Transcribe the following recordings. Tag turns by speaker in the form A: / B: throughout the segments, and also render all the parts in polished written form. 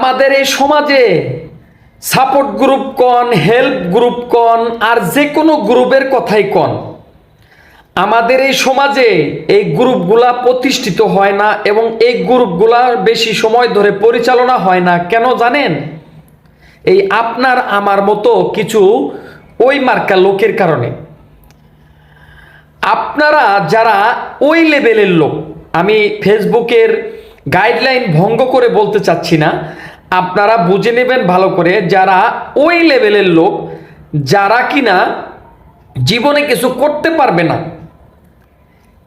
A: আমাদের এই সমাজে সাপোর্ট গ্রুপ কন, হেল্প গ্রুপ কন, আর যে কোনো গ্রুপের কথাই কন, আমাদের এই সমাজে এই গ্রুপগুলা প্রতিষ্ঠিত হয় না এবং এই গ্রুপগুলা বেশি সময় ধরে পরিচালনা হয় না। কেন জানেন? এই আপনার আমার মতো কিছু ওই মার্কা লোকের কারণে। আপনারা যারা ওই লেভেলের লোক, আমি ফেসবুকের গাইডলাইন ভঙ্গ করে বলতে চাচ্ছি না, আপনারা বুঝে নেবেন ভালো করে, যারা ওই লেভেলের লোক, যারা কিনা জীবনে কিছু করতে পারবে না,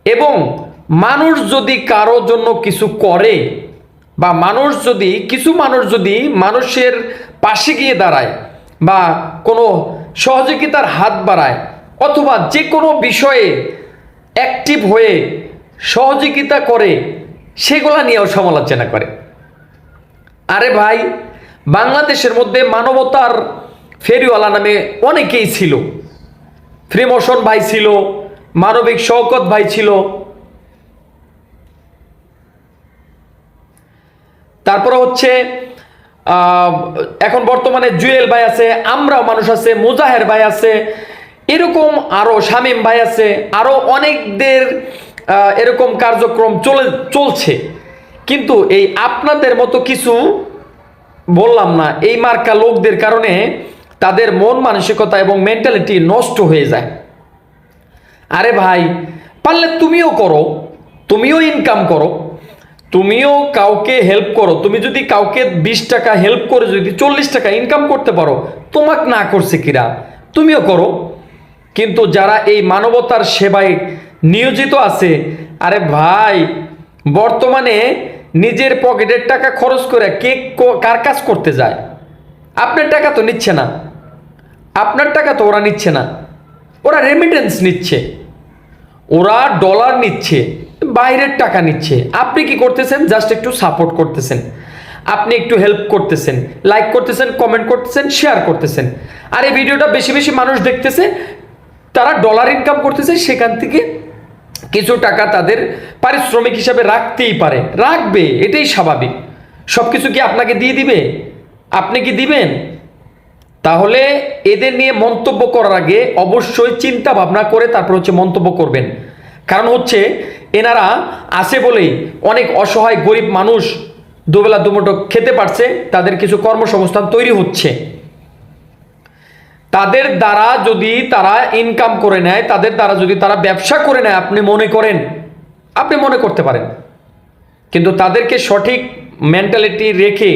A: এবং মানুষ যদি কারো জন্য কিছু করে বা কিছু মানুষ যদি মানুষের পাশে গিয়ে দাঁড়ায় বা কোনো সহযোগিতার হাত বাড়ায় অথবা যে কোনো বিষয়ে অ্যাক্টিভ হয়ে সহযোগিতা করে, সেগুলা নিয়েও সমালোচনা করে। আরে ভাই, বাংলাদেশের মধ্যে মানবতার ফেরিওয়ালা নামে অনেকেই ছিল। ফ্রি মোশন ভাই ছিল, মানবিক শওকত ভাই ছিল, তারপরে হচ্ছে এখন বর্তমানে জুয়েল ভাই আছে, আমরাও মানুষ আছে, মুজাহের ভাই আছে, এরকম আরো শামীম ভাই আছে, আরো অনেকদের এরকম কার্যক্রম চলছে। কিন্তু এই আপনাদের মতো কিছু বললাম না, এই মার্কা লোকদের কারণে তাদের মন মানসিকতা এবং মেন্টালিটি নষ্ট হয়ে যায়। আরে ভাই, পারলে তুমিও করো, তুমিও ইনকাম করো, তুমিও কাউকে হেল্প করো। তুমি যদি কাউকে 20 টাকা হেল্প করে যদি 40 টাকা ইনকাম করতে পারো, তোমাকে না করছে কিরা? তুমিও করো। কিন্তু যারা এই মানবতার সেবায় নিয়োজিত আছে, আরে ভাই, বর্তমানে নিজের পকেটের টাকা খরচ করে কে কার কাজ করতে যায়? আপনার টাকা তো নিচ্ছে না, আপনার টাকা তো ওরা নিচ্ছে না, ওরা রেমিটেন্স নিচ্ছে, ওরা ডলার নিচ্ছে, বাইরের টাকা নিচ্ছে। আপনি কি করতেছেন? জাস্ট একটু সাপোর্ট করতেছেন, আপনি একটু হেল্প করতেছেন, লাইক করতেছেন, কমেন্ট করতেছেন, শেয়ার করতেছেন। আর এই ভিডিওটা বেশি বেশি মানুষ দেখতেছে, তারা ডলার ইনকাম করতেছে, সেখান থেকে কিছু টাকা তাদের পারিশ্রমিক হিসাবে রাখতেই পারে, রাখবে, এটাই স্বাভাবিক। সব কিছু কি আপনাকে দিয়ে দিবে? আপনি কি দিবেন? তাহলে এদের নিয়ে মন্তব্য করার আগে অবশ্যই চিন্তা ভাবনা করে তারপর হচ্ছে মন্তব্য করবেন। কারণ হচ্ছে এনারা আছে বলেই অনেক অসহায় গরিব মানুষ দুবেলা দুমুঠো খেতে পারছে, তাদের কিছু কর্মসংস্থান তৈরি হচ্ছে। তাদের দ্বারা যদি তারা ইনকাম করে নেয়, তাদের দ্বারা যদি তারা ব্যবসা করে নেয়, আপনি মনে করতে পারেন, কিন্তু তাদেরকে সঠিক মেন্টালিটি রেখে